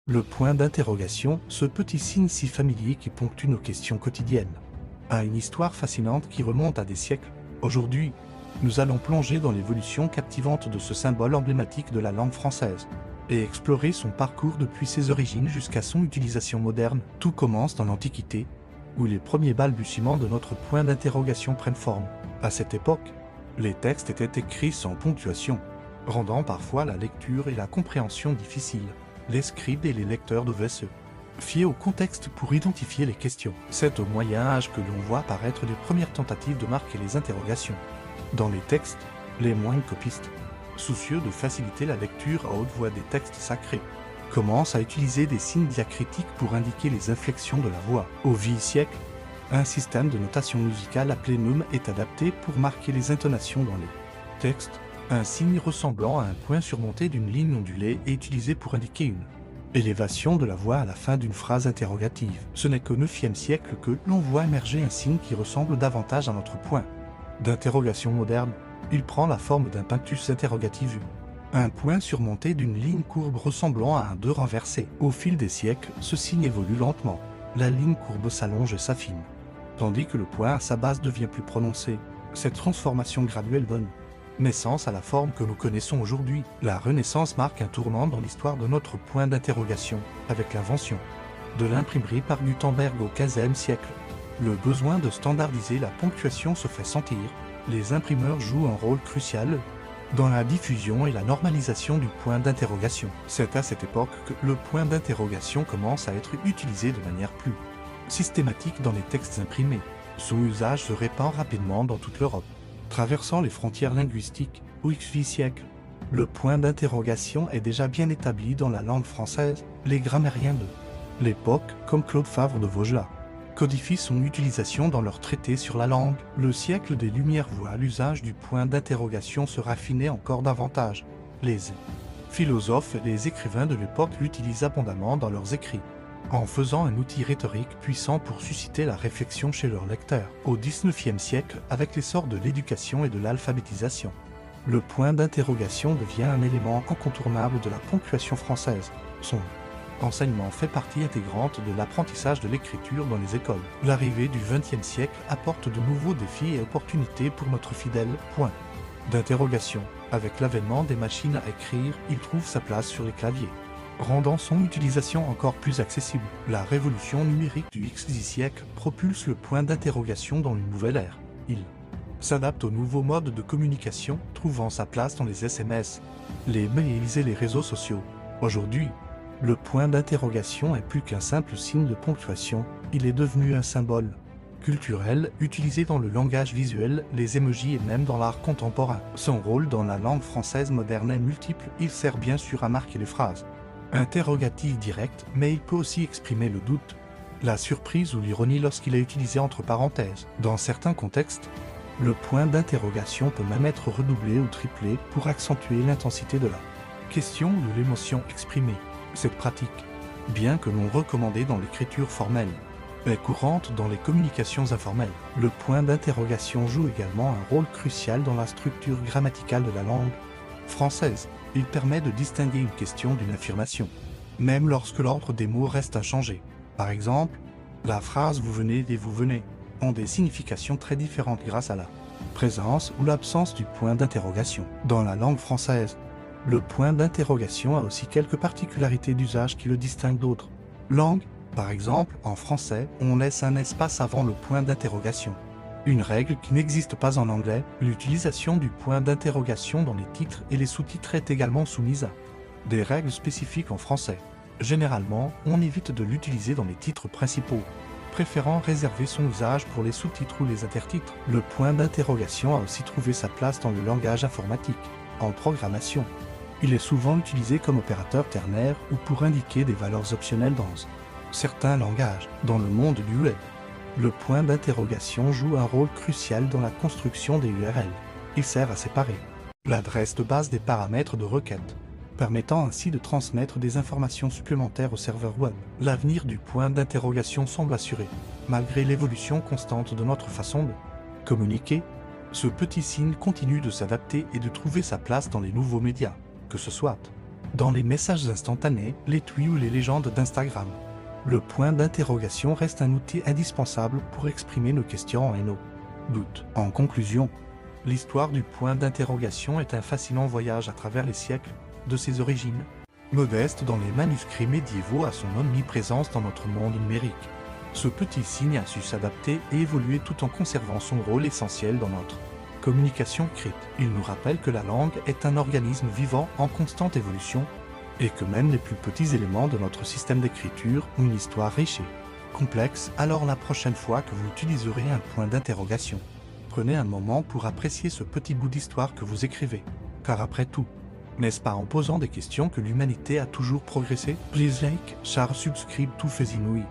Le point d'interrogation, ce petit signe si familier qui ponctue nos questions quotidiennes, a une histoire fascinante qui remonte à des siècles. Aujourd'hui, nous allons plonger dans l'évolution captivante de ce symbole emblématique de la langue française et explorer son parcours depuis ses origines jusqu'à son utilisation moderne. Tout commence dans l'Antiquité, où les premiers balbutiements de notre point d'interrogation prennent forme. À cette époque, les textes étaient écrits sans ponctuation, rendant parfois la lecture et la compréhension difficiles. Les scribes et les lecteurs devaient se fier au contexte pour identifier les questions. C'est au Moyen-Âge que l'on voit apparaître les premières tentatives de marquer les interrogations dans les textes, les moines copistes, soucieux de faciliter la lecture à haute voix des textes sacrés, commencent à utiliser des signes diacritiques pour indiquer les inflexions de la voix. Au VIe siècle, un système de notation musicale appelé neume est adapté pour marquer les intonations dans les textes. Un signe ressemblant à un point surmonté d'une ligne ondulée est utilisé pour indiquer une élévation de la voix à la fin d'une phrase interrogative. Ce n'est qu'au IXe siècle que l'on voit émerger un signe qui ressemble davantage à notre point d'interrogation moderne. Il prend la forme d'un punctus interrogativus, un point surmonté d'une ligne courbe ressemblant à un 2 renversé. Au fil des siècles, ce signe évolue lentement. La ligne courbe s'allonge et s'affine, tandis que le point à sa base devient plus prononcé. Cette transformation graduelle donne naissance à la forme que nous connaissons aujourd'hui. La Renaissance marque un tournant dans l'histoire de notre point d'interrogation, avec l'invention de l'imprimerie par Gutenberg au XVe siècle. Le besoin de standardiser la ponctuation se fait sentir. Les imprimeurs jouent un rôle crucial dans la diffusion et la normalisation du point d'interrogation. C'est à cette époque que le point d'interrogation commence à être utilisé de manière plus systématique dans les textes imprimés. Son usage se répand rapidement dans toute l'Europe, traversant les frontières linguistiques. Au XVIIe siècle, le point d'interrogation est déjà bien établi dans la langue française. Les grammairiens de l'époque, comme Claude Favre de Vaugelas, codifient son utilisation dans leurs traités sur la langue. Le siècle des Lumières voit l'usage du point d'interrogation se raffiner encore davantage. Les philosophes et les écrivains de l'époque l'utilisent abondamment dans leurs écrits, en faisant un outil rhétorique puissant pour susciter la réflexion chez leurs lecteurs. Au XIXe siècle, avec l'essor de l'éducation et de l'alphabétisation, le point d'interrogation devient un élément incontournable de la ponctuation française. Son enseignement fait partie intégrante de l'apprentissage de l'écriture dans les écoles. L'arrivée du XXe siècle apporte de nouveaux défis et opportunités pour notre fidèle point d'interrogation. Avec l'avènement des machines à écrire, il trouve sa place sur les claviers, rendant son utilisation encore plus accessible. La révolution numérique du XXe siècle propulse le point d'interrogation dans une nouvelle ère. Il s'adapte aux nouveaux modes de communication, trouvant sa place dans les SMS, les mails et les réseaux sociaux. Aujourd'hui, le point d'interrogation est plus qu'un simple signe de ponctuation, il est devenu un symbole culturel utilisé dans le langage visuel, les émojis et même dans l'art contemporain. Son rôle dans la langue française moderne est multiple. Il sert bien sûr à marquer les phrases interrogatives directes, mais il peut aussi exprimer le doute, la surprise ou l'ironie lorsqu'il est utilisé entre parenthèses. Dans certains contextes, le point d'interrogation peut même être redoublé ou triplé pour accentuer l'intensité de la question ou de l'émotion exprimée. Cette pratique, bien que non recommandée dans l'écriture formelle, est courante dans les communications informelles. Le point d'interrogation joue également un rôle crucial dans la structure grammaticale de la langue française. Il permet de distinguer une question d'une affirmation, même lorsque l'ordre des mots reste inchangé. Par exemple, la phrase « vous venez » et « vous venez » ont des significations très différentes grâce à la présence ou l'absence du point d'interrogation. Dans la langue française, le point d'interrogation a aussi quelques particularités d'usage qui le distinguent d'autres langues. Par exemple, en français, on laisse un espace avant le point d'interrogation. Une règle qui n'existe pas en anglais. L'utilisation du point d'interrogation dans les titres et les sous-titres est également soumise à des règles spécifiques en français. Généralement, on évite de l'utiliser dans les titres principaux, préférant réserver son usage pour les sous-titres ou les intertitres. Le point d'interrogation a aussi trouvé sa place dans le langage informatique. En programmation, il est souvent utilisé comme opérateur ternaire ou pour indiquer des valeurs optionnelles dans certains langages. Dans le monde du web, le point d'interrogation joue un rôle crucial dans la construction des URL. Il sert à séparer l'adresse de base des paramètres de requête, permettant ainsi de transmettre des informations supplémentaires au serveur web. L'avenir du point d'interrogation semble assuré. Malgré l'évolution constante de notre façon de communiquer, ce petit signe continue de s'adapter et de trouver sa place dans les nouveaux médias, que ce soit dans les messages instantanés, les tweets ou les légendes d'Instagram. Le point d'interrogation reste un outil indispensable pour exprimer nos questions et nos doutes. En conclusion, l'histoire du point d'interrogation est un fascinant voyage à travers les siècles, de ses origines modestes dans les manuscrits médiévaux à son omniprésence dans notre monde numérique. Ce petit signe a su s'adapter et évoluer tout en conservant son rôle essentiel dans notre communication écrite. Il nous rappelle que la langue est un organisme vivant en constante évolution et que même les plus petits éléments de notre système d'écriture ont une histoire riche et complexe. Alors la prochaine fois que vous utiliserez un point d'interrogation, prenez un moment pour apprécier ce petit bout d'histoire que vous écrivez. Car après tout, n'est-ce pas en posant des questions que l'humanité a toujours progressé? Please like, share, subscribe, tout fait inouï.